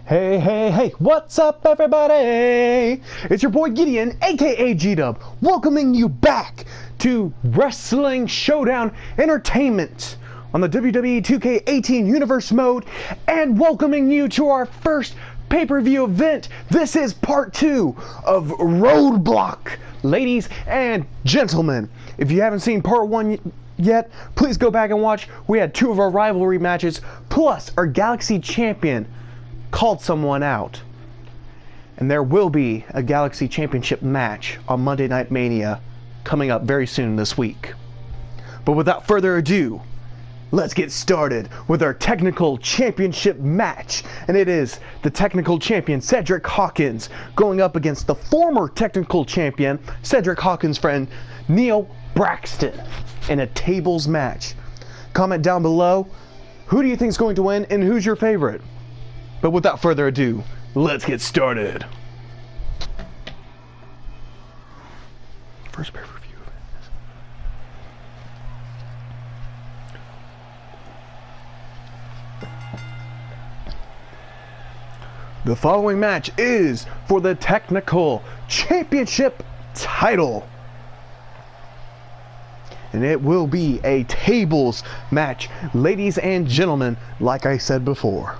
Hey, hey, hey, what's up, everybody? It's your boy Gideon, aka G-Dub, welcoming you back to Wrestling Showdown Entertainment on the WWE 2K18 Universe mode, and welcoming you to our first pay-per-view event. This is part 2 of Roadblock, ladies and gentlemen. If you haven't seen part 1 yet, please go back and watch. We had 2 of our rivalry matches, plus our Galaxy Champion called someone out. And there will be a Galaxy Championship match on Monday Night Mania coming up very soon this week. But without further ado, let's get started with our Technical Championship match. And it is the Technical Champion Cedric Hawkins going up against the former Technical Champion Cedric Hawkins' friend Neil Braxton in a tables match. Comment down below, who do you think is going to win and who's your favorite? But without further ado, let's get started. First pay-per-view. The following match is for the Technical Championship title. And it will be a tables match, ladies and gentlemen, like I said before.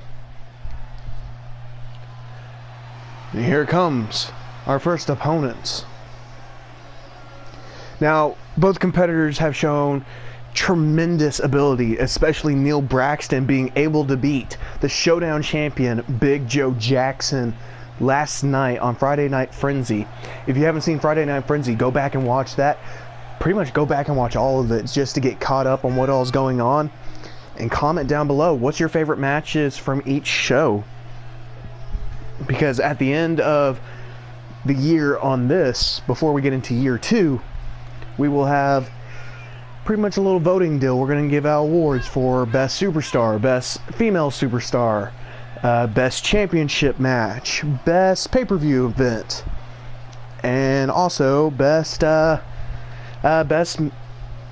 And here comes our first opponents. Now, both competitors have shown tremendous ability, especially Neil Braxton being able to beat the Showdown champion Big Joe Jackson last night on Friday Night Frenzy. If you haven't seen Friday Night Frenzy, go back and watch that. Pretty much go back and watch all of it just to get caught up on what all's going on. And comment down below, what's your favorite matches from each show? Because at the end of the year on this, before we get into year 2, we will have pretty much a little voting deal. We're going to give out awards for Best Superstar, Best Female Superstar, Best Championship Match, Best Pay-Per-View Event, and also Best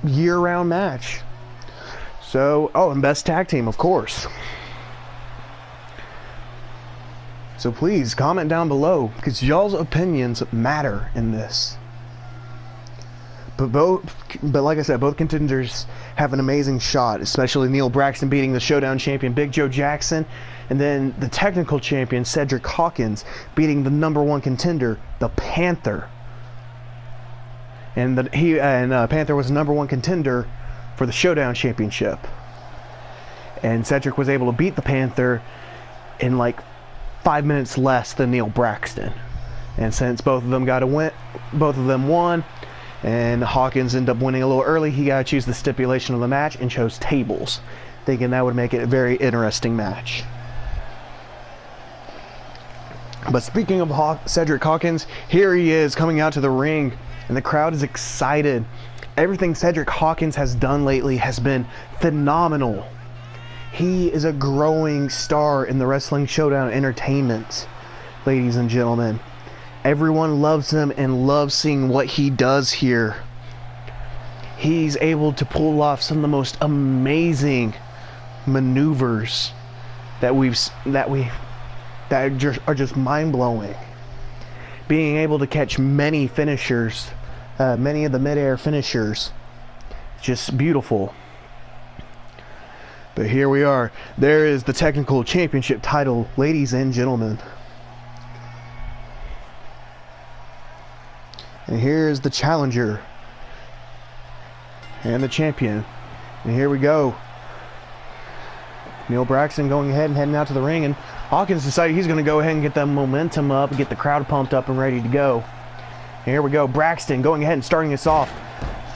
Year-Round Match. So, oh, and Best Tag Team, of course. So please comment down below, because y'all's opinions matter in this. But like I said, both contenders have an amazing shot, especially Neil Braxton beating the Showdown champion Big Joe Jackson, and then the Technical champion Cedric Hawkins beating the #1 contender, the Panther. And Panther was the #1 contender for the Showdown championship. And Cedric was able to beat the Panther in like 5 minutes less than Neil Braxton. And since both of them won, and Hawkins ended up winning a little early, he got to choose the stipulation of the match and chose tables, thinking that would make it a very interesting match. But speaking of Cedric Hawkins, here he is coming out to the ring, and the crowd is excited. Everything Cedric Hawkins has done lately has been phenomenal. He is a growing star in the Wrestling Showdown Entertainment, ladies and gentlemen. Everyone loves him and loves seeing what he does here. He's able to pull off some of the most amazing maneuvers that are just mind-blowing. Being able to catch many finishers, many of the mid-air finishers, just beautiful. But here we are. There is the Technical Championship title, ladies and gentlemen. And here's the challenger and the champion. And here we go. Neil Braxton going ahead and heading out to the ring, and Hawkins decided he's going to go ahead and get that momentum up and get the crowd pumped up and ready to go. And here we go. Braxton going ahead and starting us off,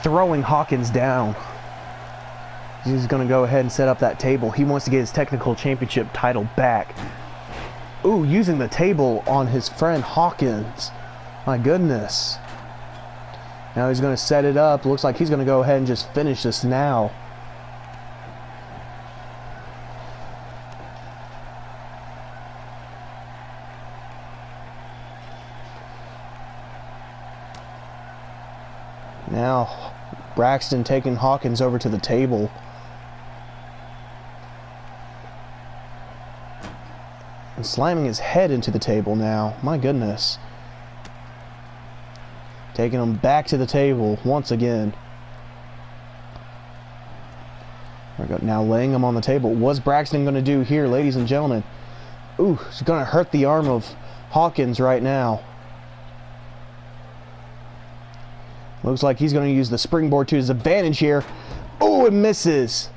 throwing Hawkins down. He's going to go ahead and set up that table. He wants to get his Technical Championship title back. Ooh, using the table on his friend Hawkins. My goodness. Now he's going to set it up. Looks like he's going to go ahead and just finish this now. Now, Braxton taking Hawkins over to the table. And slamming his head into the table now. My goodness. Taking him back to the table once again. There we go. Now laying him on the table. What's Braxton going to do here, ladies and gentlemen? Ooh, he's going to hurt the arm of Hawkins right now. Looks like he's going to use the springboard to his advantage here. Oh, it misses.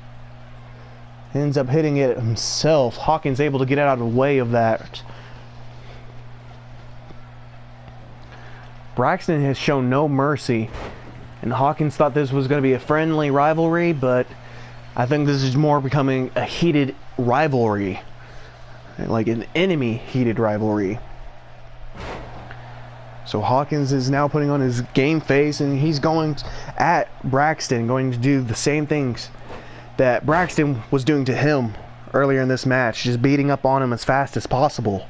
Ends up hitting it himself. Hawkins able to get out of the way of that. Braxton has shown no mercy. And Hawkins thought this was going to be a friendly rivalry, but I think this is more becoming a heated rivalry. Like an enemy heated rivalry. So Hawkins is now putting on his game face, and he's going at Braxton, going to do the same things that Braxton was doing to him earlier in this match, just beating up on him as fast as possible.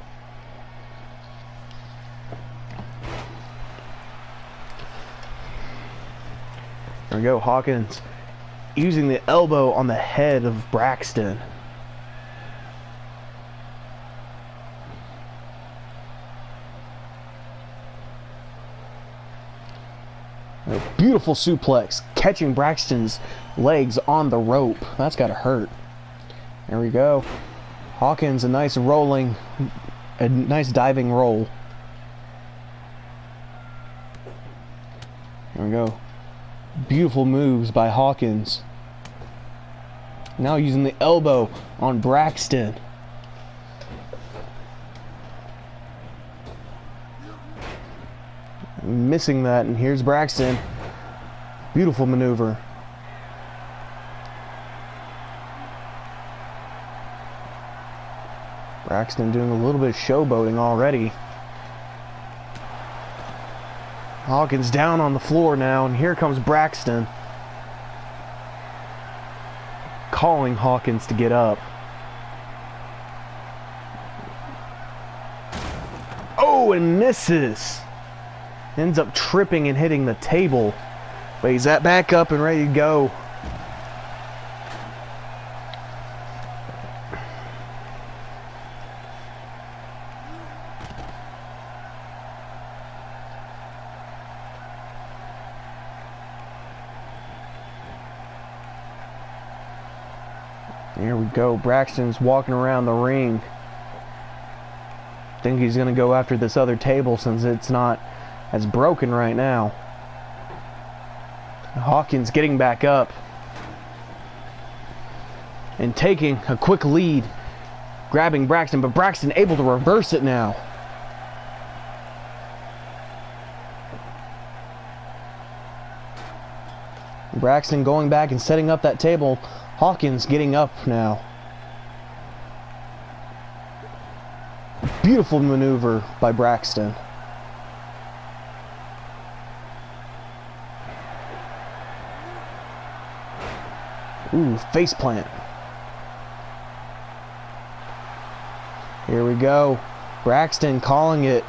There we go, Hawkins using the elbow on the head of Braxton. A beautiful suplex, catching Braxton's legs on the rope. That's gotta hurt. There we go. Hawkins, a nice diving roll. There we go. Beautiful moves by Hawkins. Now using the elbow on Braxton. Missing that, and here's Braxton. Beautiful maneuver. Braxton doing a little bit of showboating already. Hawkins down on the floor now, and here comes Braxton. Calling Hawkins to get up. Oh, and misses. Ends up tripping and hitting the table. But he's back up and ready to go. Here we go. Braxton's walking around the ring. I think he's going to go after this other table since it's not as broken right now. Hawkins getting back up and taking a quick lead, grabbing Braxton, but Braxton able to reverse it now. Braxton going back and setting up that table. Hawkins getting up now. Beautiful maneuver by Braxton. Ooh, face plant. Here we go. Braxton calling it.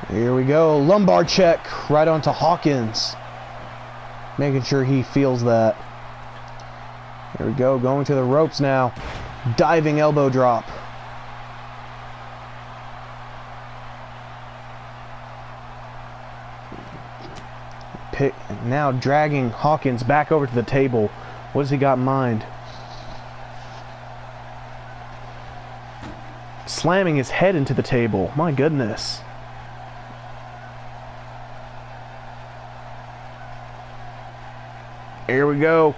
Here we go. Lumbar check right onto Hawkins. Making sure he feels that. Here we go. Going to the ropes now. Diving elbow drop. Now dragging Hawkins back over to the table. What has he got in mind? Slamming his head into the table. My goodness. Here we go.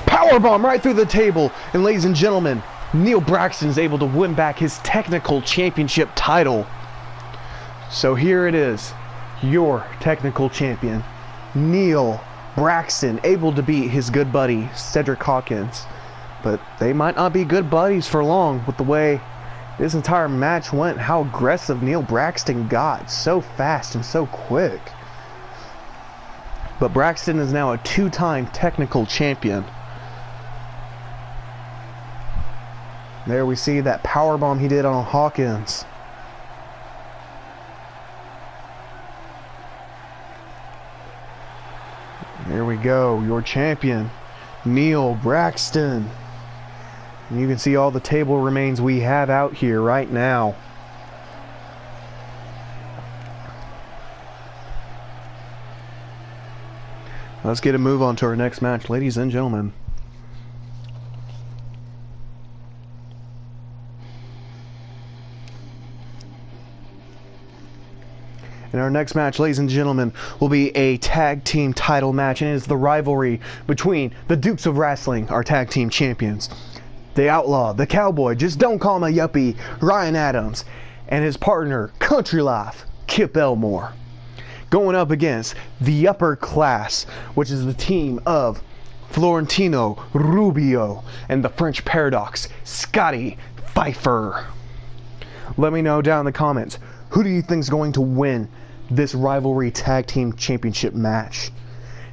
Powerbomb right through the table. And ladies and gentlemen, Neil Braxton is able to win back his technical championship title. So here it is. Your technical champion, Neil Braxton, able to beat his good buddy Cedric Hawkins. But they might not be good buddies for long with the way this entire match went. How aggressive Neil Braxton got so fast and so quick. But Braxton is now a two-time technical champion. There we see that powerbomb he did on Hawkins. Here we go, your champion, Neil Braxton. And you can see all the table remains we have out here right now. Let's get a move on to our next match, ladies and gentlemen. And our next match, ladies and gentlemen, will be a tag team title match, and it is the rivalry between the Dukes of Wrestling, our tag team champions, the Outlaw, the Cowboy, just don't call him a yuppie, Ryan Adams, and his partner, Country Life, Kip Elmore, going up against the Upper Class, which is the team of Florentino Rubio and the French Paradox, Scotty Pfeiffer. Let me know down in the comments, who do you think is going to win this rivalry tag team championship match?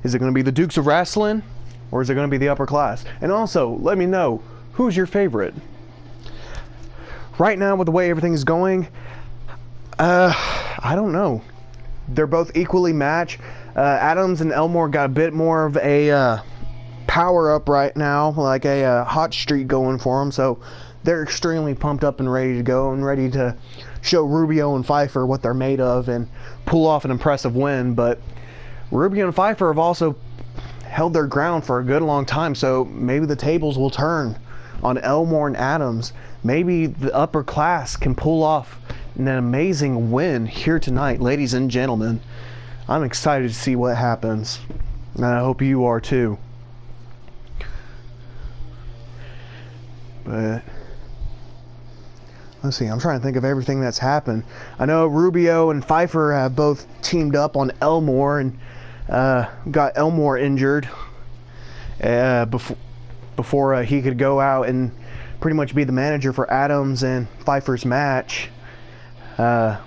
Is it going to be the Dukes of Wrestling, or is it going to be the Upper Class? And also, let me know, who's your favorite? Right now, with the way everything is going, I don't know. They're both equally matched. Adams and Elmore got a bit more of a power up right now, like a hot streak going for them, so they're extremely pumped up and ready to go and ready to show Rubio and Pfeiffer what they're made of and pull off an impressive win. But Rubio and Pfeiffer have also held their ground for a good long time, so maybe the tables will turn on Elmore and Adams. Maybe the Upper Class can pull off an amazing win here tonight, ladies and gentlemen. I'm excited to see what happens, and I hope you are too. But let's see, I'm trying to think of everything that's happened. I know Rubio and Pfeiffer have both teamed up on Elmore and got Elmore injured before he could go out and pretty much be the manager for Adams and Pfeiffer's match. But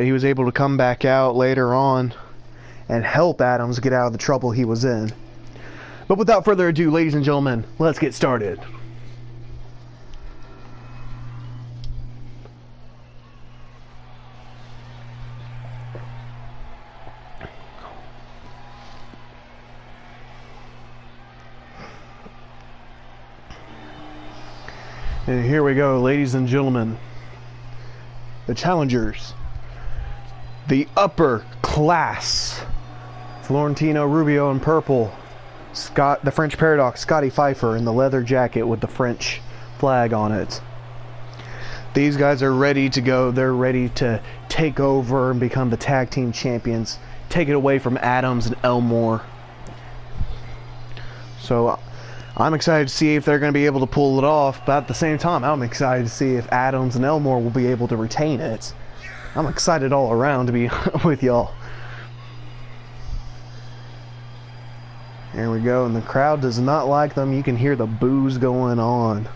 he was able to come back out later on and help Adams get out of the trouble he was in. But without further ado, ladies and gentlemen, let's get started. And here we go, ladies and gentlemen. The challengers. The Upper Class. Florentino Rubio in purple. The French Paradox, Scotty Pfeiffer in the leather jacket with the French flag on it. These guys are ready to go. They're ready to take over and become the tag team champions. Take it away from Adams and Elmore. So I'm excited to see if they're going to be able to pull it off, but at the same time, I'm excited to see if Adams and Elmore will be able to retain it. I'm excited all around to be with y'all. There we go, and the crowd does not like them. You can hear the boos going on.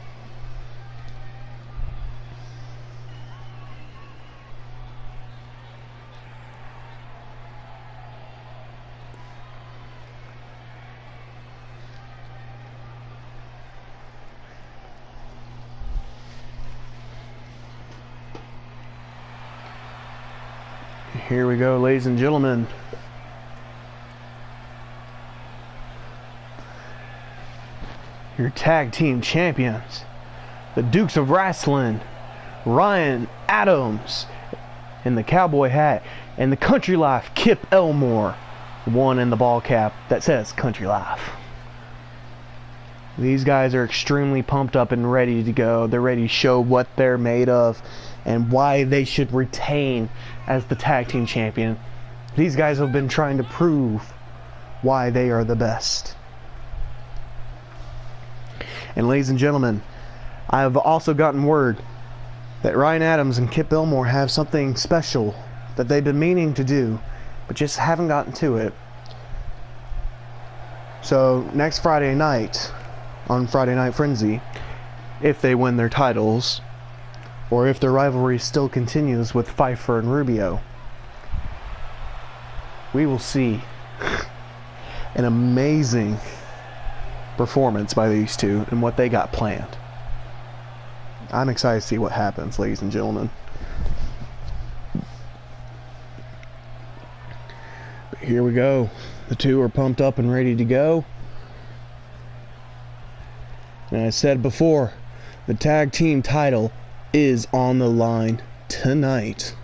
Here we go, ladies and gentlemen. Your tag team champions, the Dukes of Wrestling, Ryan Adams in the cowboy hat, and the Country Life, Kip Elmore, one in the ball cap that says Country Life. These guys are extremely pumped up and ready to go. They're ready to show what they're made of and why they should retain as the tag team champion. These guys have been trying to prove why they are the best. And ladies and gentlemen, I have also gotten word that Ryan Adams and Kip Elmore have something special that they've been meaning to do, but just haven't gotten to it. So next Friday night, on Friday Night Frenzy, if they win their titles, or if their rivalry still continues with Pfeiffer and Rubio, we will see an amazing performance by these two and what they got planned. I'm excited to see what happens, ladies and gentlemen. But here we go. The two are pumped up and ready to go. And I said before, the tag team title is on the line tonight.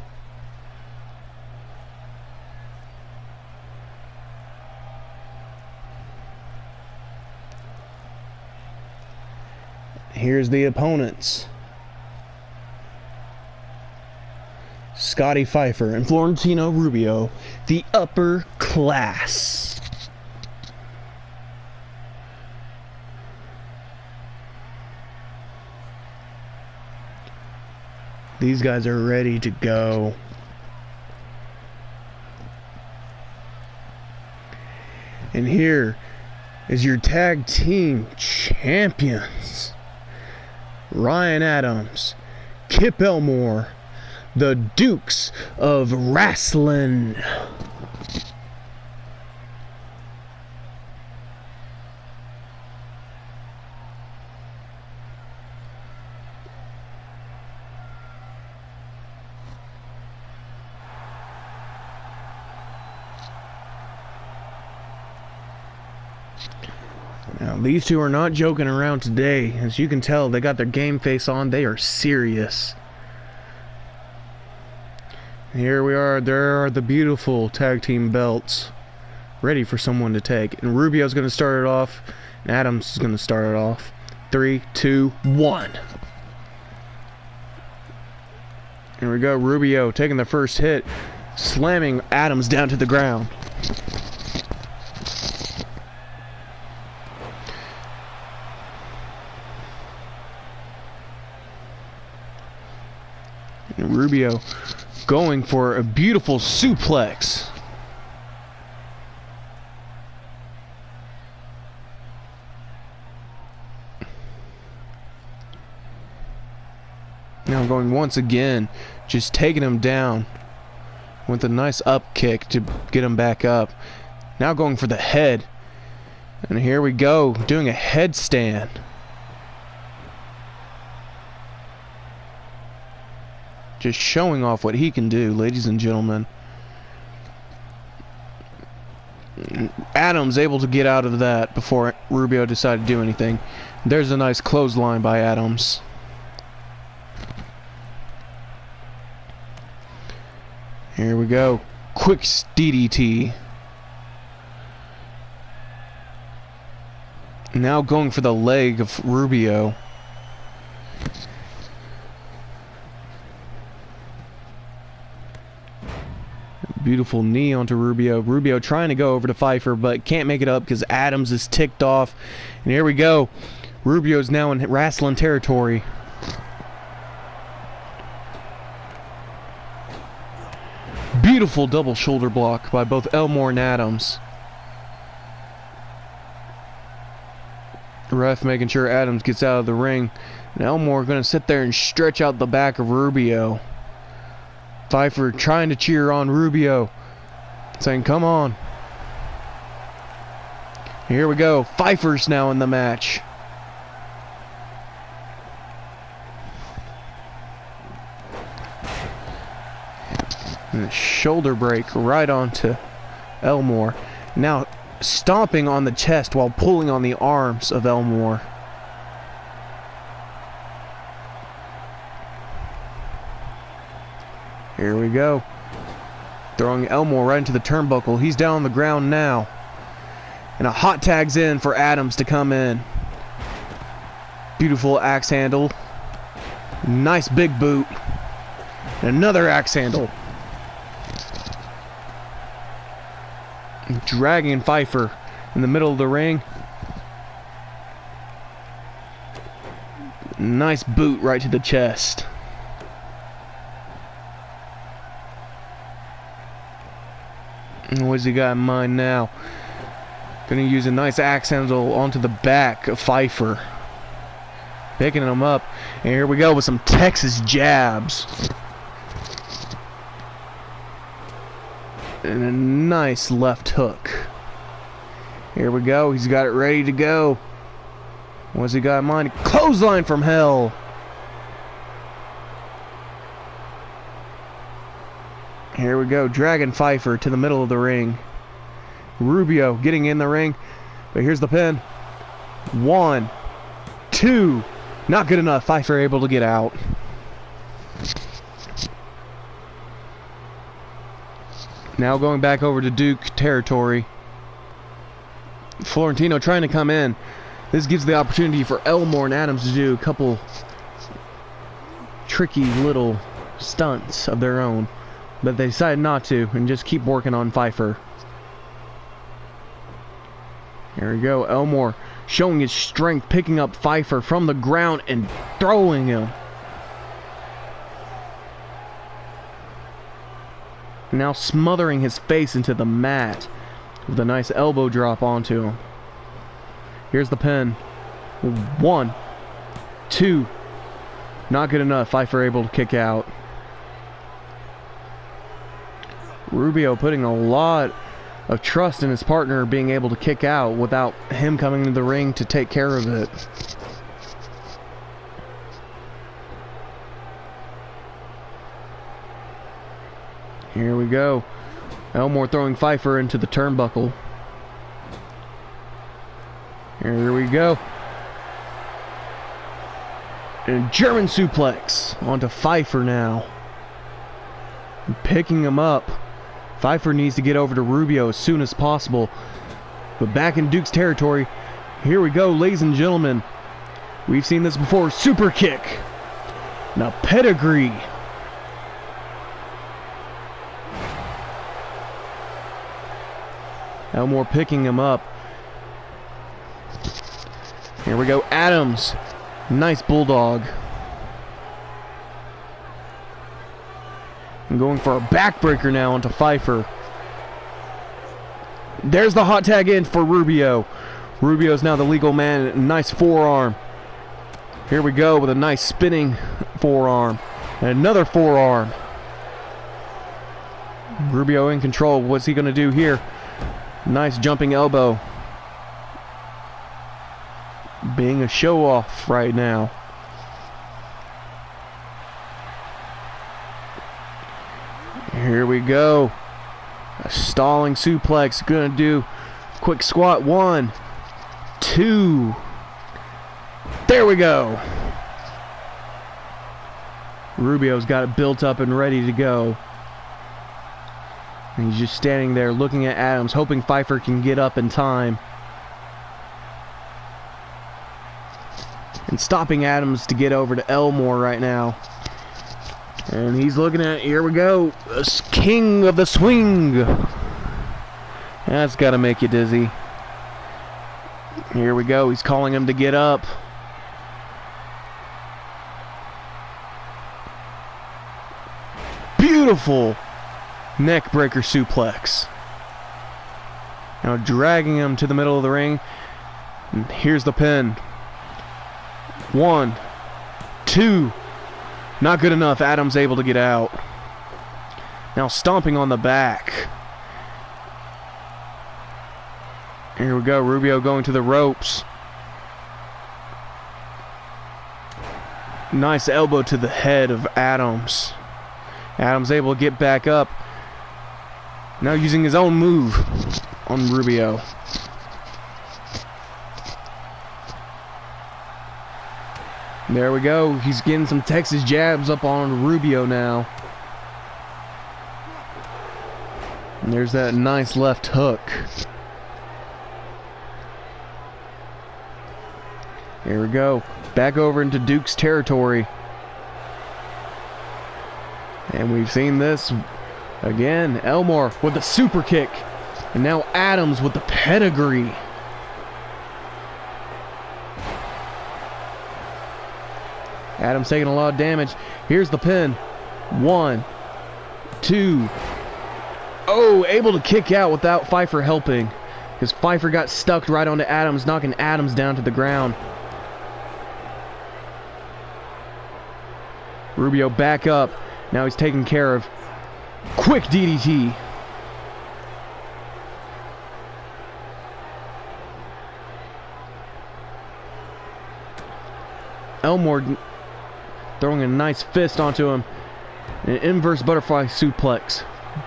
Here's the opponents. Scotty Pfeiffer and Florentino Rubio, the upper class. These guys are ready to go. And here is your tag team champions. Ryan Adams, Kip Elmore, the Dukes of Wrestling. Now, these two are not joking around today. As you can tell, they got their game face on. They are serious. Here we are. There are the beautiful tag team belts ready for someone to take. And Rubio's going to start it off. And Adams is going to start it off. 3, 2, 1. Here we go. Rubio taking the first hit, slamming Adams down to the ground. And Rubio going for a beautiful suplex. Now going once again, just taking him down with a nice up kick to get him back up. Now going for the head. And here we go, doing a headstand. Just showing off what he can do, ladies and gentlemen. Adams able to get out of that before Rubio decided to do anything. There's a nice clothesline by Adams. Here we go. Quick DDT. Now going for the leg of Rubio. Beautiful knee onto Rubio. Rubio trying to go over to Pfeiffer, but can't make it up because Adams is ticked off. And here we go. Rubio's now in wrestling territory. Beautiful double shoulder block by both Elmore and Adams. The ref making sure Adams gets out of the ring. And Elmore going to sit there and stretch out the back of Rubio. Pfeiffer trying to cheer on Rubio, saying, come on. Here we go. Pfeiffer's now in the match. And a shoulder break right onto Elmore. Now stomping on the chest while pulling on the arms of Elmore. Here we go. Throwing Elmore right into the turnbuckle. He's down on the ground now. And a hot tag's in for Adams to come in. Beautiful axe handle. Nice big boot. And another axe handle. Dragging Pfeiffer in the middle of the ring. Nice boot right to the chest. What's he got in mind now? Gonna use a nice axe handle onto the back of Pfeiffer. Picking him up. And here we go with some Texas jabs. And a nice left hook. Here we go. He's got it ready to go. What's he got in mind? Clothesline from hell. Here we go, dragging Pfeiffer to the middle of the ring. Rubio getting in the ring, but here's the pin. 1, 2. Not good enough. Pfeiffer able to get out. Now going back over to Duke territory. Florentino trying to come in. This gives the opportunity for Elmore and Adams to do a couple tricky little stunts of their own. But they decided not to and just keep working on Pfeiffer. Here we go. Elmore showing his strength, picking up Pfeiffer from the ground and throwing him. Now smothering his face into the mat with a nice elbow drop onto him. Here's the pin. 1, 2. Not good enough. Pfeiffer able to kick out. Rubio putting a lot of trust in his partner being able to kick out without him coming into the ring to take care of it. Here we go. Elmore throwing Pfeiffer into the turnbuckle. Here we go. And German suplex onto Pfeiffer now. Picking him up. Pfeiffer needs to get over to Rubio as soon as possible. But back in Duke's territory, here we go, ladies and gentlemen. We've seen this before. Super kick. Now pedigree. Elmore picking him up. Here we go, Adams. Nice bulldog. And going for a backbreaker now onto Pfeiffer. There's the hot tag in for Rubio. Rubio's now the legal man. Nice forearm. Here we go with a nice spinning forearm. And another forearm. Rubio in control. What's he going to do here? Nice jumping elbow. Being a show-off right now. Here we go. A stalling suplex. Gonna do quick squat. 1, 2. There we go. Rubio's got it built up and ready to go. And he's just standing there looking at Adams, hoping Pfeiffer can get up in time. And stopping Adams to get over to Elmore right now. And he's looking at, here we go, king of the swing. That's got to make you dizzy. Here we go, he's calling him to get up. Beautiful neck breaker suplex. Now dragging him to the middle of the ring. And here's the pin. 1, 2. Not good enough. Adams able to get out. Now stomping on the back. Here we go. Rubio going to the ropes. Nice elbow to the head of Adams. Adams able to get back up. Now using his own move on Rubio. There we go. He's getting some Texas jabs up on Rubio now. And there's that nice left hook. Here we go. Back over into Duke's territory. And we've seen this again. Elmore with the super kick. And now Adams with the pedigree. Adams taking a lot of damage. Here's the pin. 1, 2. Oh, able to kick out without Pfeiffer helping. Because Pfeiffer got stuck right onto Adams, knocking Adams down to the ground. Rubio back up. Now he's taken care of. Quick DDT. Elmore throwing a nice fist onto him. An inverse butterfly suplex.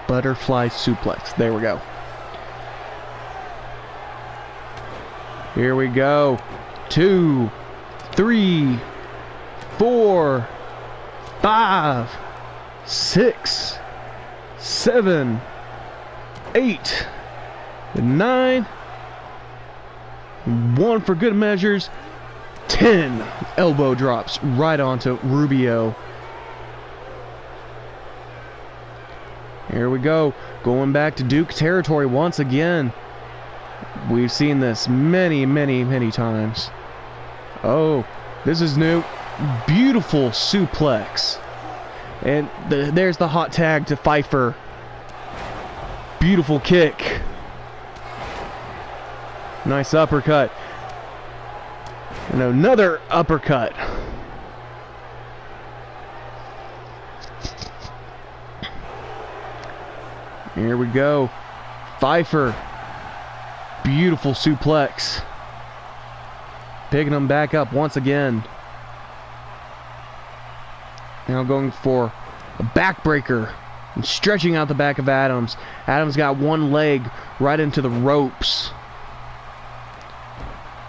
Butterfly suplex. There we go. Here we go. 2, 3, 4, 5, 6, 7, 8, 9, 1 for good measures, 10 elbow drops right onto Rubio. Here we go, going back to Duke territory once again. We've seen this many, many, many times. Oh, this is new. Beautiful suplex. And there's the hot tag to Pfeiffer. Beautiful kick. Nice uppercut. And another uppercut. Here we go. Pfeiffer. Beautiful suplex. Picking him back up once again. Now going for a backbreaker and stretching out the back of Adams. Adams got one leg right into the ropes.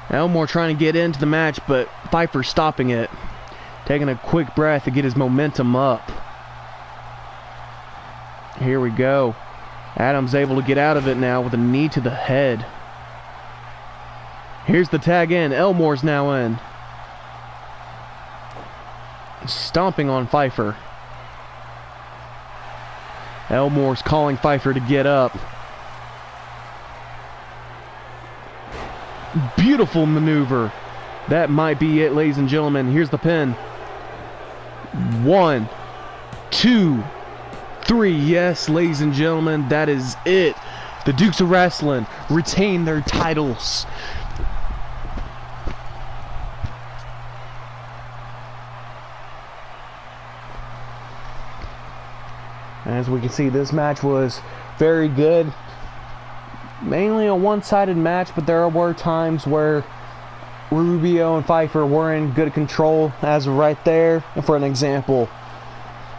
Elmore trying to get into the match, but Pfeiffer stopping it. Taking a quick breath to get his momentum up. Here we go. Adams able to get out of it now with a knee to the head. Here's the tag in. Elmore's now in. Stomping on Pfeiffer. Elmore's calling Pfeiffer to get up. Beautiful maneuver. That might be it, ladies and gentlemen. Here's the pin. 1, 2, 3. Yes, ladies and gentlemen, that is it. The Dukes of Wrestling retain their titles. As we can see, this match was very good. Mainly a one-sided match, but there were times where Rubio and Pfeiffer were in good control, as of right there, for an example.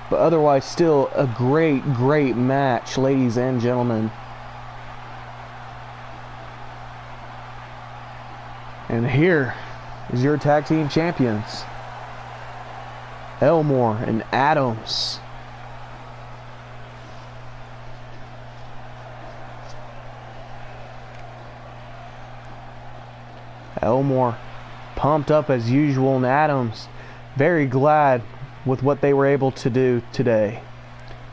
But otherwise, still a great, great match, ladies and gentlemen. And here is your tag team champions, Elmore and Adams. Elmore pumped up as usual, and Adams very glad with what they were able to do today.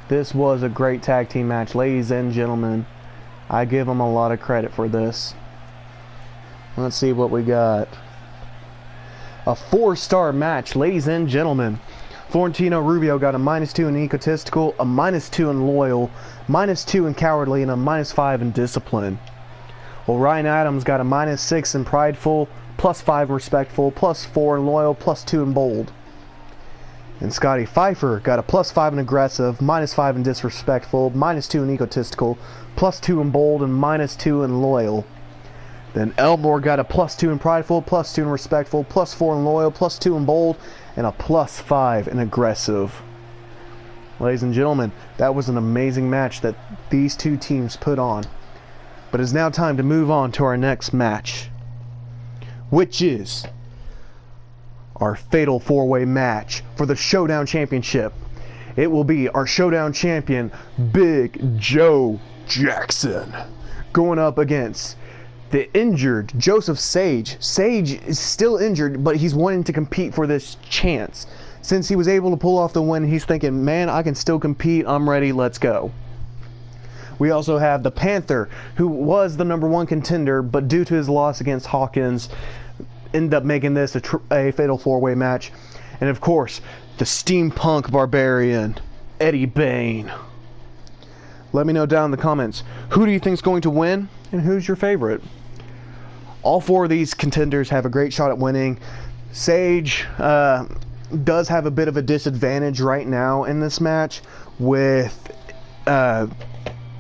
This was a great tag team match, ladies and gentlemen. I give them a lot of credit for this. Let's see what we got. A 4-star match, ladies and gentlemen. Florentino Rubio got a -2 in egotistical, a -2 in loyal, -2 in cowardly, and a -5 in discipline. Well, Ryan Adams got a -6 in prideful, +5 in respectful, +4 in loyal, +2 in bold. And Scotty Pfeiffer got a +5 in aggressive, -5 in disrespectful, -2 in egotistical, +2 in bold, and -2 in loyal. Then Elmore got a +2 in prideful, +2 in respectful, +4 in loyal, +2 in bold, and a +5 in aggressive. Ladies and gentlemen, that was an amazing match that these two teams put on. But it's now time to move on to our next match, which is our fatal 4-way match for the Showdown Championship. It will be our Showdown Champion, Big Joe Jackson, going up against the injured Joseph Sage. Sage is still injured, but he's wanting to compete for this chance. Since he was able to pull off the win, he's thinking, man, I can still compete. I'm ready. Let's go. We also have the Panther, who was the #1 contender, but due to his loss against Hawkins, ended up making this a fatal 4-way match. And of course, the steampunk barbarian, Eddie Bain. Let me know down in the comments, who do you think is going to win, and who's your favorite? All 4 of these contenders have a great shot at winning. Sage does have a bit of a disadvantage right now in this match with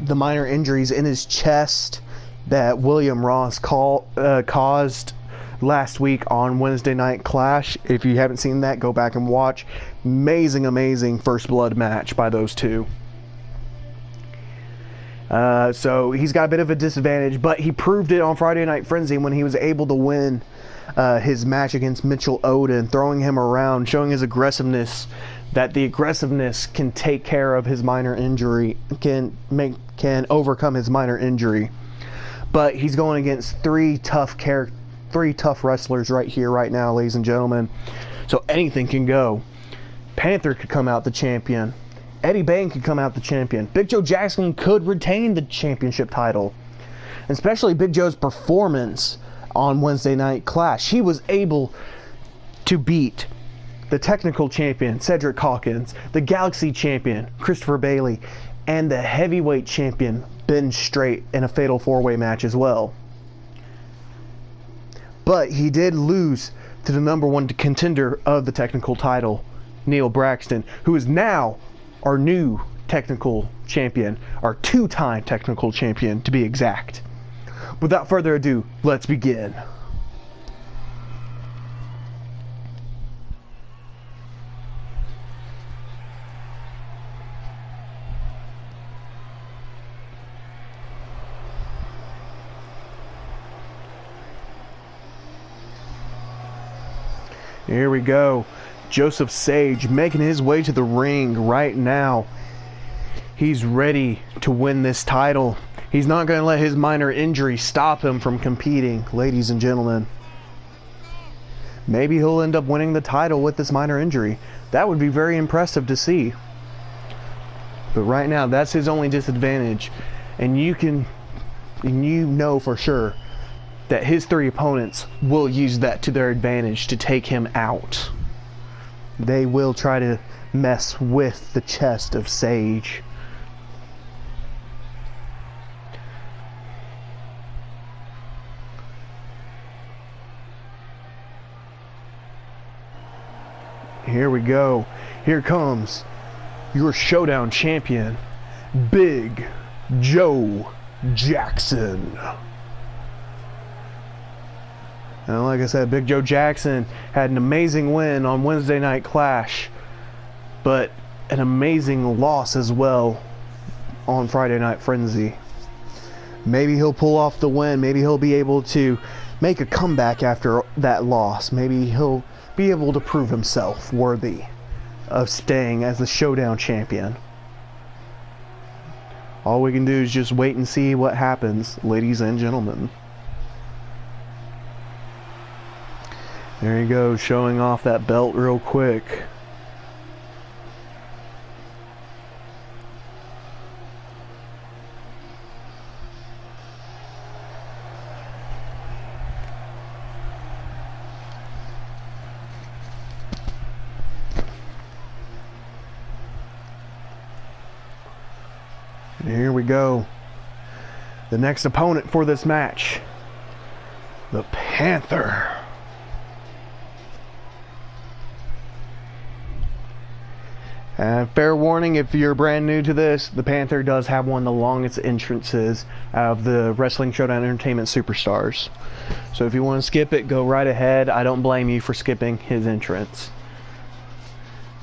the minor injuries in his chest that William Ross caused last week on Wednesday Night Clash. If you haven't seen that, go back and watch. Amazing, amazing First Blood match by those two. So he's got a bit of a disadvantage, but he proved it on Friday Night Frenzy when he was able to win his match against Mitchell Odin, throwing him around, showing his aggressiveness, that the aggressiveness can take care of his minor injury, can overcome his minor injury. But he's going against three tough wrestlers right here, right now, ladies and gentlemen. So anything can go. Panther could come out the champion. Eddie Bane could come out the champion. Big Joe Jackson could retain the championship title. Especially Big Joe's performance on Wednesday Night Clash. He was able to beat the technical champion, Cedric Hawkins, the Galaxy champion, Christopher Bailey, and the heavyweight champion, Ben Straight, in a fatal four-way match as well. But he did lose to the #1 contender of the technical title, Neil Braxton, who is now our new technical champion, our two-time technical champion to be exact. Without further ado, let's begin. Here we go. Joseph Sage making his way to the ring right now. He's ready to win this title. He's not going to let his minor injury stop him from competing, ladies and gentlemen. Maybe he'll end up winning the title with this minor injury. That would be very impressive to see. But right now, that's his only disadvantage. And you know for sure that his three opponents will use that to their advantage to take him out. They will try to mess with the chest of Sage. Here we go. Here comes your Showdown champion, Big Joe Jackson. And like I said, Big Joe Jackson had an amazing win on Wednesday Night Clash, but an amazing loss as well on Friday Night Frenzy. Maybe he'll pull off the win. Maybe he'll be able to make a comeback after that loss. Maybe he'll be able to prove himself worthy of staying as the Showdown champion. All we can do is just wait and see what happens, ladies and gentlemen. There you go, showing off that belt real quick. Here we go. The next opponent for this match, the Panther. Fair warning, if you're brand new to this, the Panther does have one of the longest entrances out of the Wrestling Showdown Entertainment Superstars. So if you want to skip it, go right ahead. I don't blame you for skipping his entrance.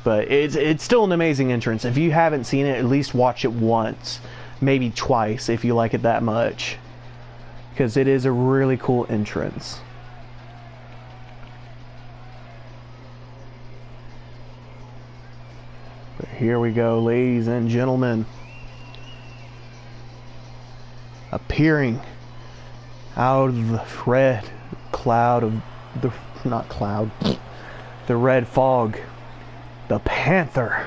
But it's still an amazing entrance. If you haven't seen it, at least watch it once. Maybe twice if you like it that much. Because it is a really cool entrance. But here we go, ladies and gentlemen. Appearing out of the red cloud of the, not cloud, the red fog, the Panther.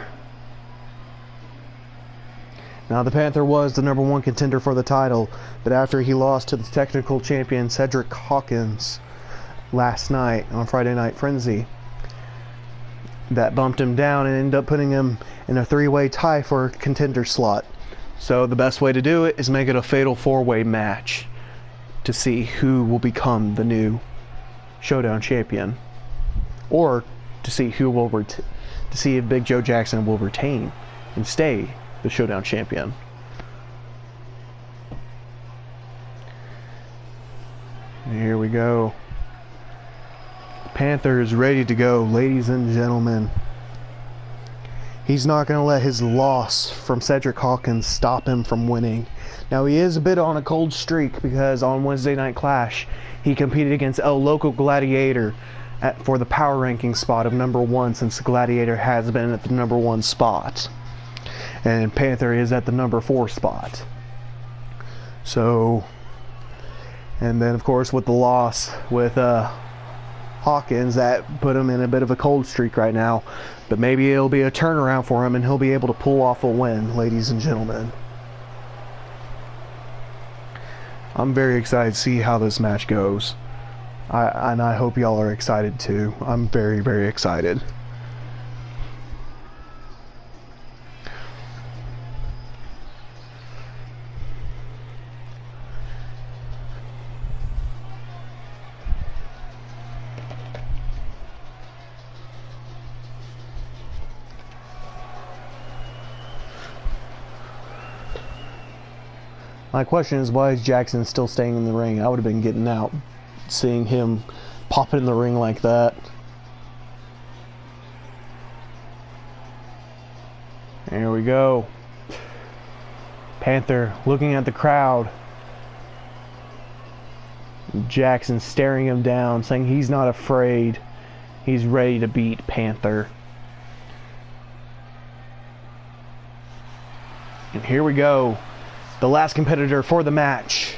Now the Panther was the #1 contender for the title, but after he lost to the technical champion Cedric Hawkins last night on Friday Night Frenzy, that bumped him down and ended up putting him in a three-way tie for a contender slot. So the best way to do it is make it a fatal four-way match to see who will become the new Showdown champion, or to see who will to see if Big Joe Jackson will retain and stay the Showdown champion. Here we go. Panther is ready to go, ladies and gentlemen. he's not going to let his loss from Cedric Hawkins stop him from winning. Now, he is a bit on a cold streak because on Wednesday Night Clash, he competed against El Loco Gladiator for the power ranking spot of #1, since Gladiator has been at the #1 spot. And Panther is at the #4 spot. So, and then of course with the loss with Hawkins, that put him in a bit of a cold streak right now. But maybe it'll be a turnaround for him and he'll be able to pull off a win, ladies and gentlemen. I'm very excited to see how this match goes. And I hope y'all are excited too. I'm very, very excited. My question is, why is Jackson still staying in the ring? I would have been getting out, seeing him pop in the ring like that. Here we go. Panther looking at the crowd. Jackson staring him down, saying he's not afraid. He's ready to beat Panther. And here we go. The last competitor for the match,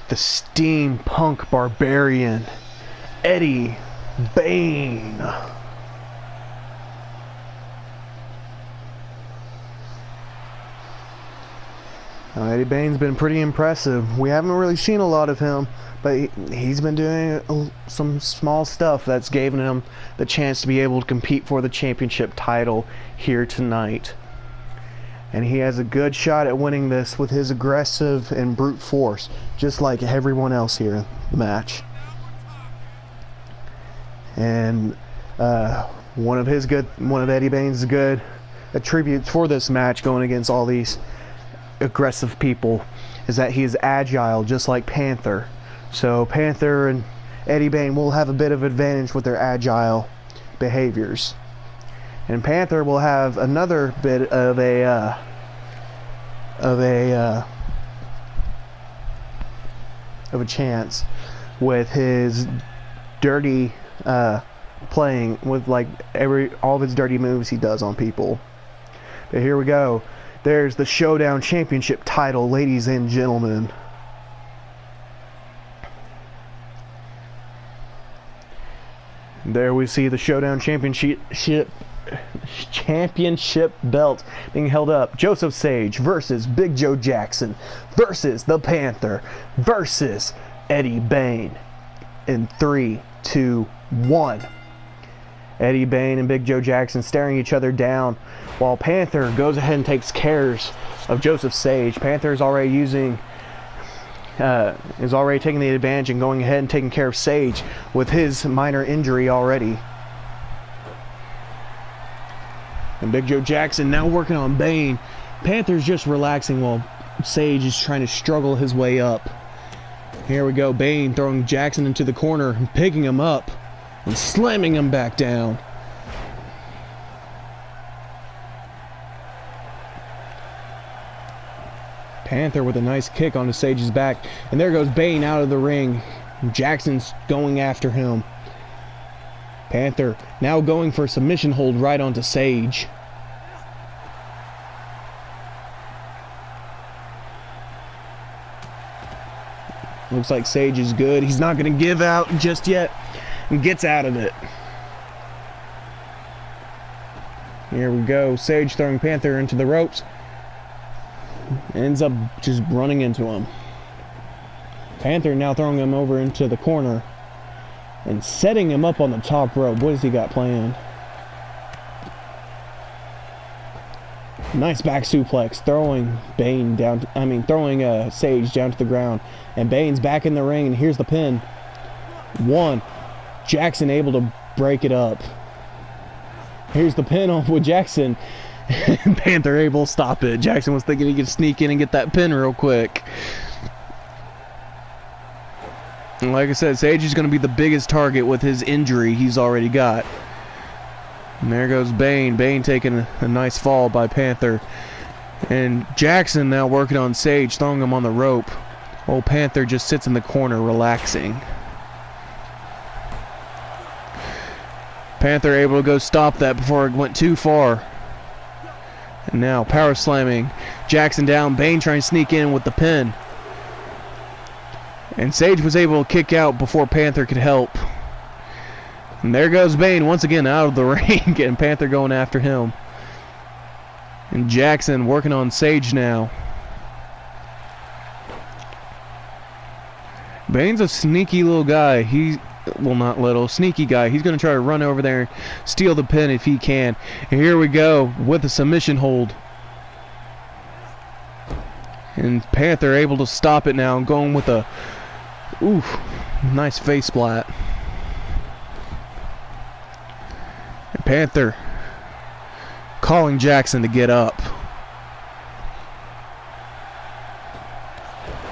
the steampunk barbarian, Eddie Bane. Now, Eddie Bane's been pretty impressive. We haven't really seen a lot of him, but he's been doing some small stuff that's given him the chance to be able to compete for the championship title here tonight. And he has a good shot at winning this with his aggressive and brute force, just like everyone else here in the match. And one of Eddie Bane's good attributes for this match, going against all these aggressive people, is that he is agile, just like Panther. So Panther and Eddie Bane will have a bit of advantage with their agile behaviors. And Panther will have another bit of a chance with his dirty playing, with like all of his dirty moves he does on people. But here we go. There's the Showdown Championship title, ladies and gentlemen. There we see the Showdown Championship belt being held up. Joseph Sage versus Big Joe Jackson versus the Panther versus Eddie Bane. In 3, 2, 1. Eddie Bane and Big Joe Jackson staring each other down, while Panther goes ahead and takes cares of Joseph Sage. Panther is already taking the advantage and going ahead and taking care of Sage with his minor injury already. And Big Joe Jackson now working on Bane. Panther's just relaxing while Sage is trying to struggle his way up. Here we go. Bane throwing Jackson into the corner and picking him up and slamming him back down. Panther with a nice kick onto Sage's back. And there goes Bane out of the ring. Jackson's going after him. Panther now going for a submission hold right onto Sage. Looks like Sage is good. He's not going to give out just yet, and gets out of it. Here we go. Sage throwing Panther into the ropes. Ends up just running into him. Panther now throwing him over into the corner and setting him up on the top rope. What has he got planned? Nice back suplex, throwing Bane down. Throwing Sage down to the ground, and Bane's back in the ring. And here's the pin. 1. Jackson able to break it up. Here's the pin on with Jackson. Panther able to stop it. Jackson was thinking he could sneak in and get that pin real quick. And like I said, Sage is going to be the biggest target with his injury he's already got. And there goes Bane. Bane taking a nice fall by Panther. And Jackson now working on Sage, throwing him on the rope. Old Panther just sits in the corner relaxing. Panther able to go stop that before it went too far. And now power slamming. Jackson down. Bane trying to sneak in with the pin. And Sage was able to kick out before Panther could help. And there goes Bane once again out of the ring, and Panther going after him. And Jackson working on Sage now. Bane's a sneaky little guy. Well, not little, sneaky guy. He's going to try to run over there and steal the pin if he can. And here we go with a submission hold. And Panther able to stop it now, going with a nice face splat. And Panther calling Jackson to get up.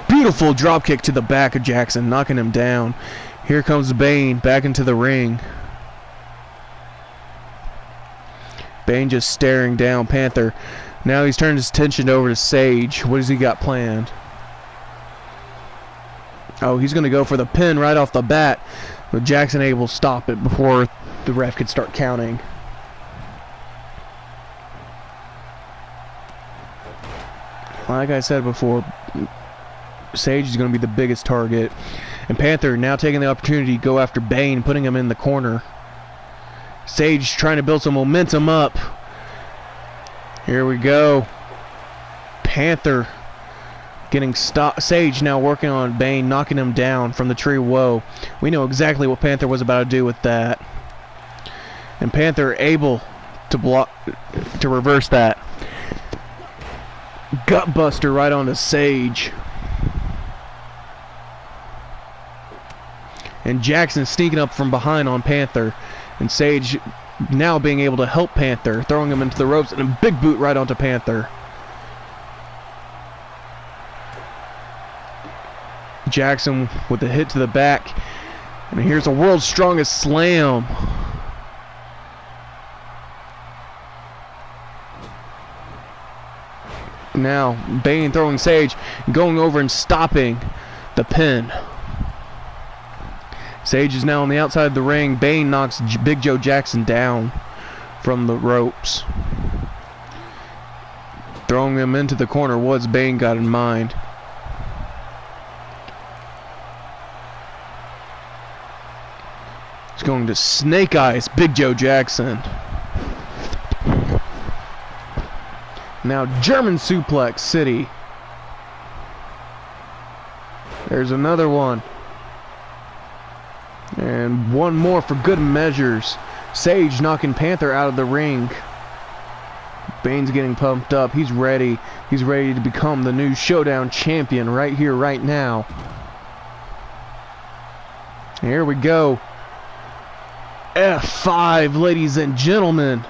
Beautiful drop kick to the back of Jackson, knocking him down. Here comes Bane back into the ring. Bane just staring down Panther. Now he's turned his attention over to Sage. What has he got planned? Oh, he's going to go for the pin right off the bat. But Jackson able to stop it before the ref could start counting. Like I said before, Sage is going to be the biggest target. And Panther now taking the opportunity to go after Bane, putting him in the corner. Sage trying to build some momentum up. Here we go. Panther getting stopped. Sage now working on Bane, knocking him down from the tree of woe. We know exactly what Panther was about to do with that. And Panther able to block, to reverse that. Gutbuster right onto Sage. And Jackson sneaking up from behind on Panther. And Sage now being able to help Panther, throwing him into the ropes, and a big boot right onto Panther. Jackson with a hit to the back. And here's a world's strongest slam. Now Bane throwing Sage, going over and stopping the pin. Sage is now on the outside of the ring. Bane knocks Big Joe Jackson down from the ropes. Throwing him into the corner. What's Bane got in mind? He's going to snake eyes Big Joe Jackson. Now German Suplex City. There's another one. And one more for good measures. Sage knocking Panther out of the ring. Bane's getting pumped up. He's ready. He's ready to become the new Showdown champion right here, right now. Here we go. F5, ladies and gentlemen.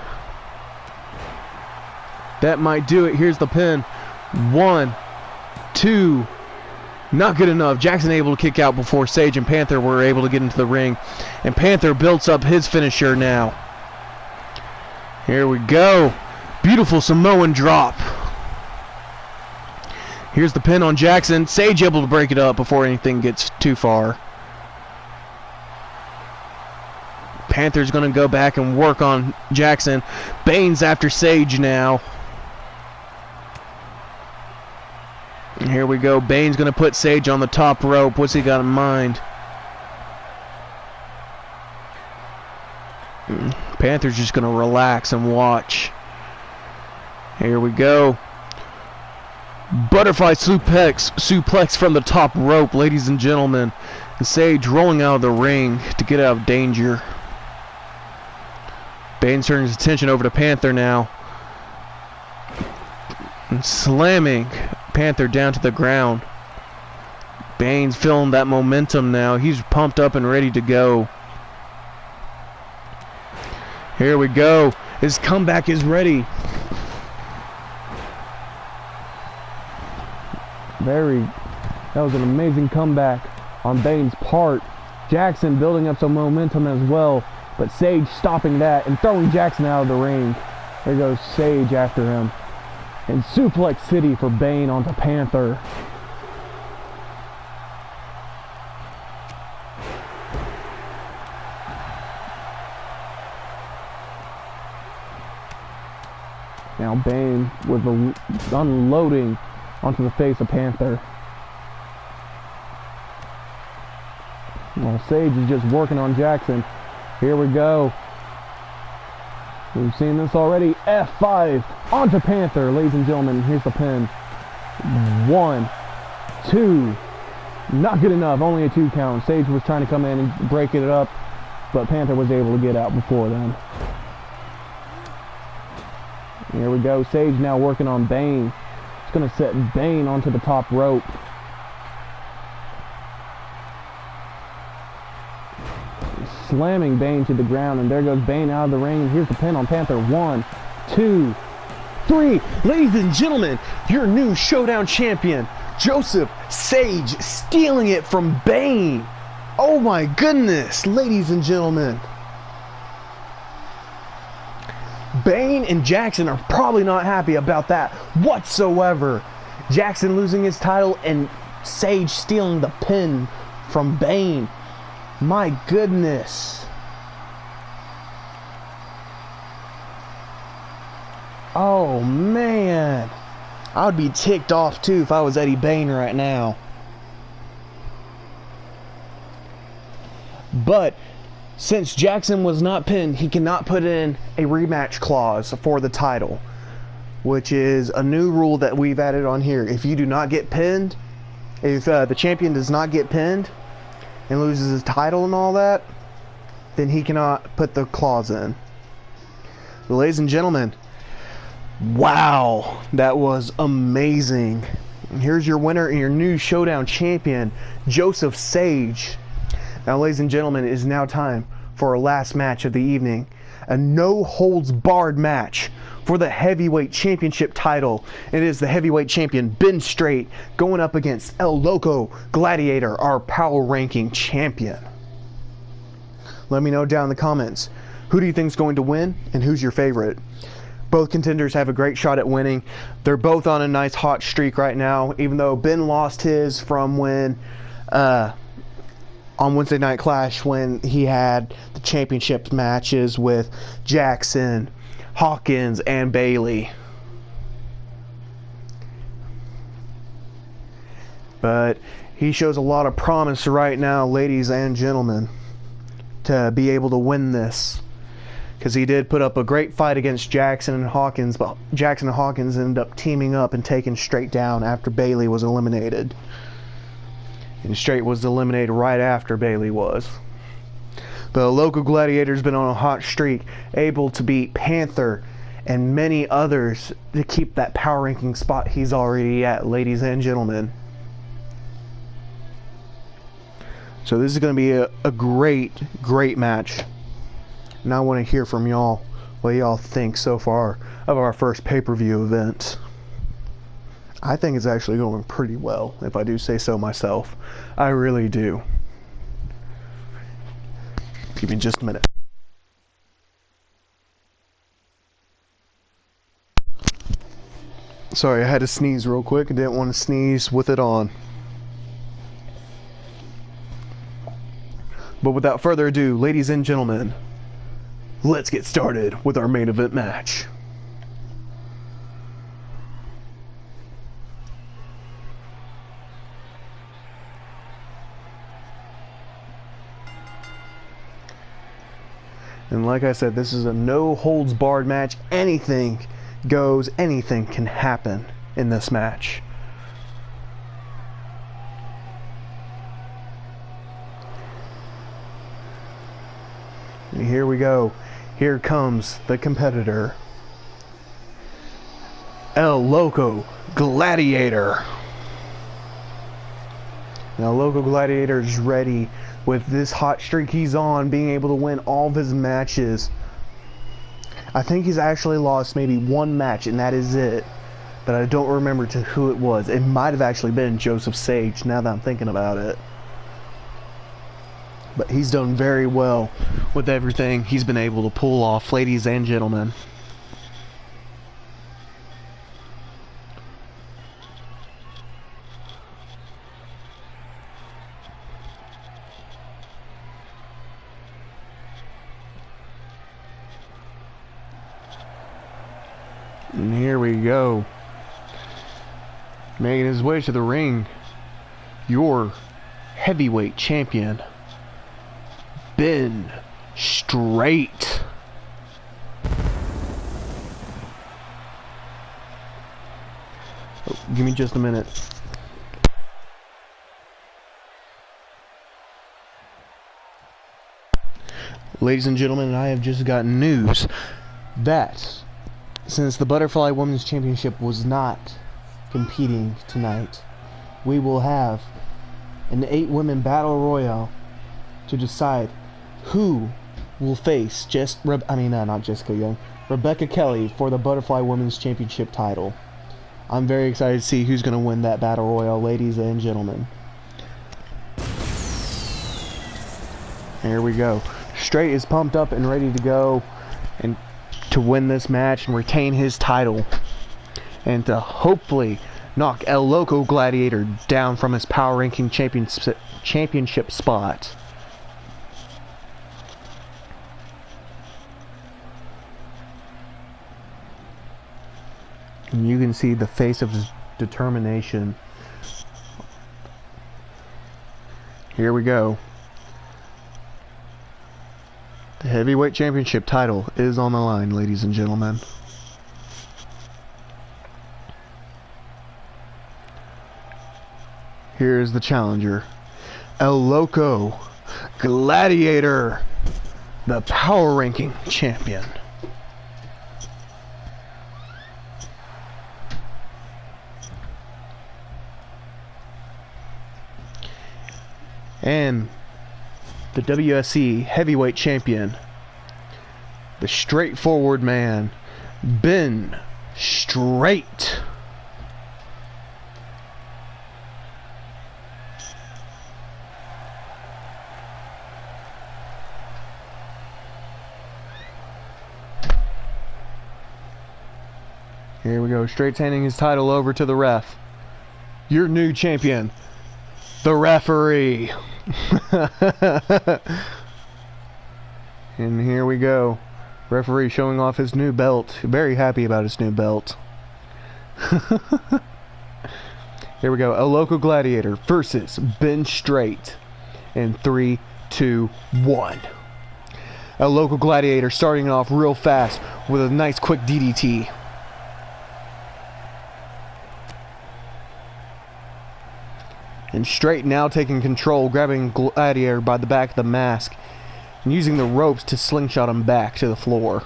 That might do it. Here's the pin. 1, 2. Not good enough. Jackson able to kick out before Sage and Panther were able to get into the ring. And Panther builds up his finisher now. Here we go. Beautiful Samoan drop. Here's the pin on Jackson. Sage able to break it up before anything gets too far. Panther's going to go back and work on Jackson. Bane's after Sage now. Here we go. Bane's going to put Sage on the top rope. What's he got in mind? Panther's just going to relax and watch. Here we go. Butterfly suplex from the top rope, ladies and gentlemen. And Sage rolling out of the ring to get out of danger. Bane's turning his attention over to Panther now. And slamming Panther down to the ground. Bane's feeling that momentum now. He's pumped up and ready to go. Here we go. His comeback is ready. That was an amazing comeback on Bane's part. Jackson building up some momentum as well. But Sage stopping that and throwing Jackson out of the ring. There goes Sage after him. And Suplex City for Bane onto Panther. Now Bane with the unloading onto the face of Panther. Well, Sage is just working on Jackson. Here we go. We've seen this already. F5 onto Panther, ladies and gentlemen. Here's the pin. 1, 2. Not good enough. Only a 2 count. Sage was trying to come in and break it up, but Panther was able to get out before then. Here we go. Sage now working on Bane. It's going to set Bane onto the top rope. Slamming Bane to the ground, and there goes Bane out of the ring. And here's the pin on Panther. 1, 2, 3. Ladies and gentlemen, your new Showdown champion, Joseph Sage, stealing it from Bane. Oh my goodness, ladies and gentlemen. Bane and Jackson are probably not happy about that whatsoever. Jackson losing his title and Sage stealing the pin from Bane. My goodness. Oh man. I would be ticked off too if I was Eddie Bane right now. But since Jackson was not pinned, he cannot put in a rematch clause for the title, which is a new rule that we've added on here. If you do not get pinned, if the champion does not get pinned and loses his title and all that, then he cannot put the clause in. But ladies and gentlemen, wow, that was amazing. And here's your winner and your new Showdown champion, Joseph Sage. Now, ladies and gentlemen, it is now time for our last match of the evening. A no-holds-barred match for the heavyweight championship title. It is the heavyweight champion, Ben Straight, going up against El Loco Gladiator, our power ranking champion. Let me know down in the comments, who do you think is going to win and who's your favorite? Both contenders have a great shot at winning. They're both on a nice hot streak right now, even though Ben lost his from when on Wednesday Night Clash, when he had the championship matches with Jackson, Hawkins, and Bailey. But he shows a lot of promise right now, ladies and gentlemen, to be able to win this. Because he did put up a great fight against Jackson and Hawkins, but Jackson and Hawkins ended up teaming up and taking Straight down after Bailey was eliminated. And Straight was eliminated right after Bailey was. But the local Gladiator's been on a hot streak, able to beat Panther and many others to keep that power ranking spot he's already at, ladies and gentlemen. So this is going to be a great match. And I want to hear from y'all what y'all think so far of our first pay-per-view event. I think it's actually going pretty well, if I do say so myself. I really do. Give me just a minute. Sorry, I had to sneeze real quick. I didn't want to sneeze with it on. But without further ado, ladies and gentlemen, let's get started with our main event match. And like I said, this is a no-holds-barred match. Anything goes, anything can happen in this match. And here we go. Here comes the competitor, El Loco Gladiator. Now, Loco Gladiator is ready with this hot streak he's on, being able to win all of his matches. I think he's actually lost maybe one match, and that is it. But I don't remember to who it was. It might have actually been Joseph Sage, now that I'm thinking about it. but he's done very well with everything he's been able to pull off, ladies and gentlemen. And here we go. Making his way to the ring, your heavyweight champion, Ben Straight. Oh, give me just a minute. Ladies and gentlemen, I have just gotten news that since the Butterfly Women's Championship was not competing tonight, we will have an 8-women battle royale to decide who will face not Jessica Young, Rebecca Kelly for the Butterfly Women's Championship title. I'm very excited to see who's going to win that battle royale, ladies and gentlemen. Here we go. Straight is pumped up and ready to go and to win this match and retain his title, and to hopefully knock El Loco Gladiator down from his power ranking championship spot. And you can see the face of his determination. Here we go. The heavyweight championship title is on the line, ladies and gentlemen. Here's the challenger, El Loco Gladiator, the power ranking champion. And the WSE heavyweight champion, the straightforward man, Ben Straight. Here we go. Straight's handing his title over to the ref. Your new champion, the referee. And here we go. Referee showing off his new belt. Very happy about his new belt. Here we go. El Loco Gladiator versus Ben Straight. In 3, 2, 1. El Loco Gladiator starting off real fast with a nice quick DDT. And Straight now taking control, grabbing Gladiator by the back of the mask and using the ropes to slingshot him back to the floor,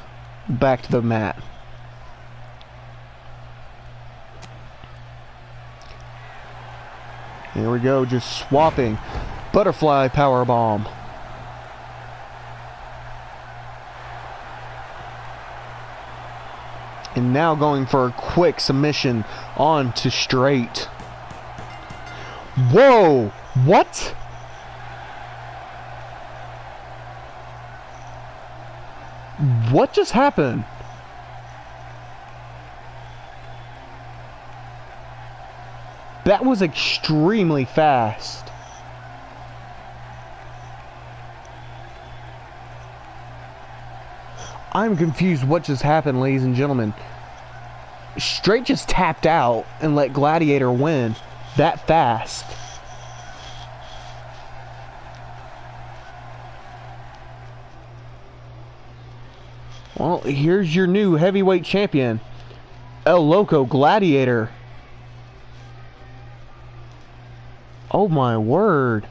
back to the mat. Here we go, just swapping. Butterfly powerbomb. And now going for a quick submission on to Straight. Whoa! What? What just happened? That was extremely fast. I'm confused what just happened, ladies and gentlemen. Straight just tapped out and let Gladiator win that fast. Well, here's your new heavyweight champion, El Loco Gladiator. Oh my word.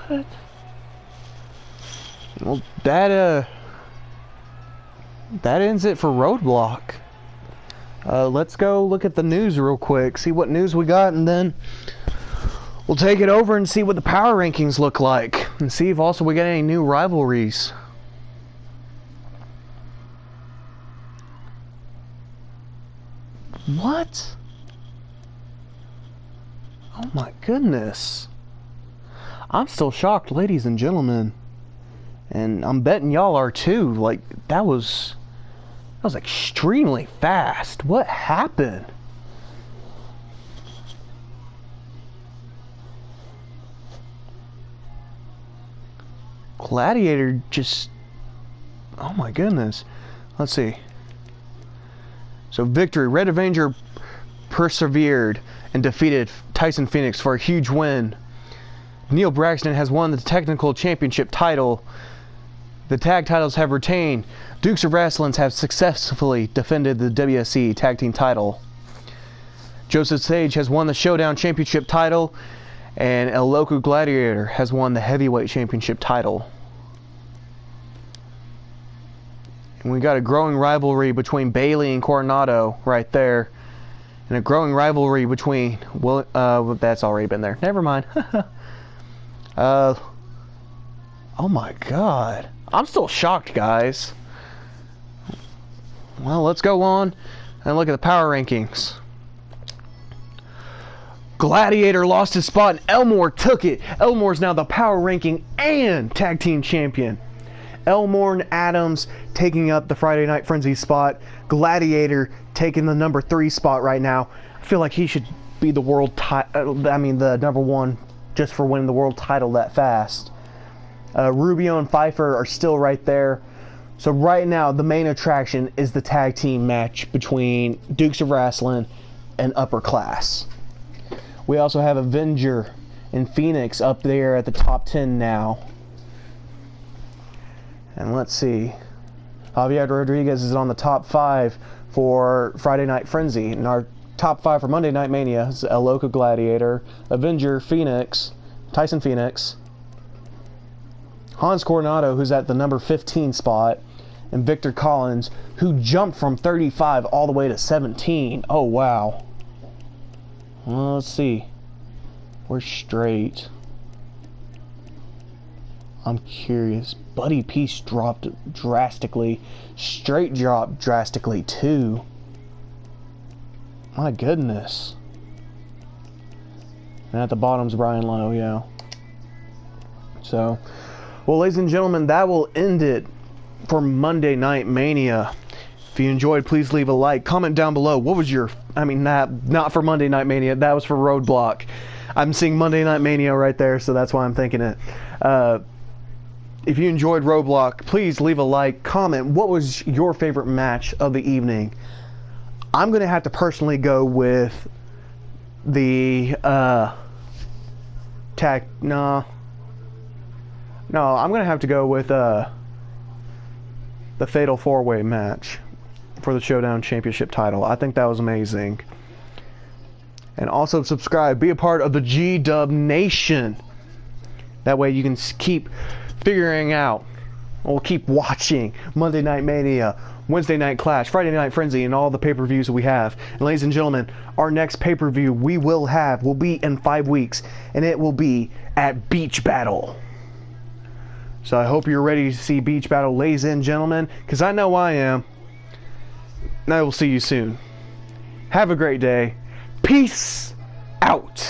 What? Well, that ends it for Roadblock. Let's go look at the news real quick, see what news we got, and then we'll take it over and see what the power rankings look like, and see if also we got any new rivalries. What? Oh my goodness. I'm still shocked, ladies and gentlemen. And I'm betting y'all are too. Like, that was extremely fast. What happened? Gladiator just... Oh my goodness. Let's see. So victory. Red Avenger persevered and defeated Tyson Phoenix for a huge win. Neil Braxton has won the technical championship title. The tag titles have retained. Dukes of Wrestling have successfully defended the WSE tag team title. Joseph Sage has won the Showdown championship title, and El Loco Gladiator has won the heavyweight championship title. And we got a growing rivalry between Bailey and Coronado right there. And a growing rivalry between... that's already been there. Never mind. Oh my god. I'm still shocked, guys. Well, let's go on and look at the power rankings. Gladiator lost his spot and Elmore took it. Elmore's now the power ranking and tag team champion. Elmore and Adams taking up the Friday Night Frenzy spot. Gladiator taking the number 3 spot right now. I feel like he should be the the number 1 just for winning the world title that fast. Rubio and Pfeiffer are still right there. So right now the main attraction is the tag team match between Dukes of Wrestling and Upper Class. We also have Avenger and Phoenix up there at the top 10 now. And let's see. Javier Rodriguez is on the top 5 for Friday Night Frenzy. And our top 5 for Monday Night Mania is El Loco Gladiator, Avenger, Phoenix, Tyson Phoenix, Hans Coronado, who's at the number 15 spot, and Victor Collins, who jumped from 35 all the way to 17. Oh, wow. Well, let's see. We're straight. I'm curious. Buddy Peace dropped drastically. Straight dropped drastically too. My goodness. And at the bottom's Brian Lowe, yeah. So, well, ladies and gentlemen, that will end it for Monday Night Mania. If you enjoyed, please leave a like. Comment down below. What was your... not for Monday Night Mania. That was for Roadblock. I'm seeing Monday Night Mania right there, so that's why I'm thinking it. If you enjoyed Roablock, please leave a like, comment. What was your favorite match of the evening? I'm going to have to personally go with the I'm going to have to go with the Fatal 4-Way match for the Showdown Championship title. I think that was amazing. And also subscribe. Be a part of the G-DubNation. That way you can keep figuring out, or keep watching Monday Night Mania, Wednesday Night Clash, Friday Night Frenzy, and all the pay-per-views that we have. And ladies and gentlemen, our next pay-per-view will be in 5 weeks, and it will be at Beach Battle. So I hope you're ready to see Beach Battle, ladies and gentlemen, because I know I am. And I will see you soon. Have a great day. Peace out.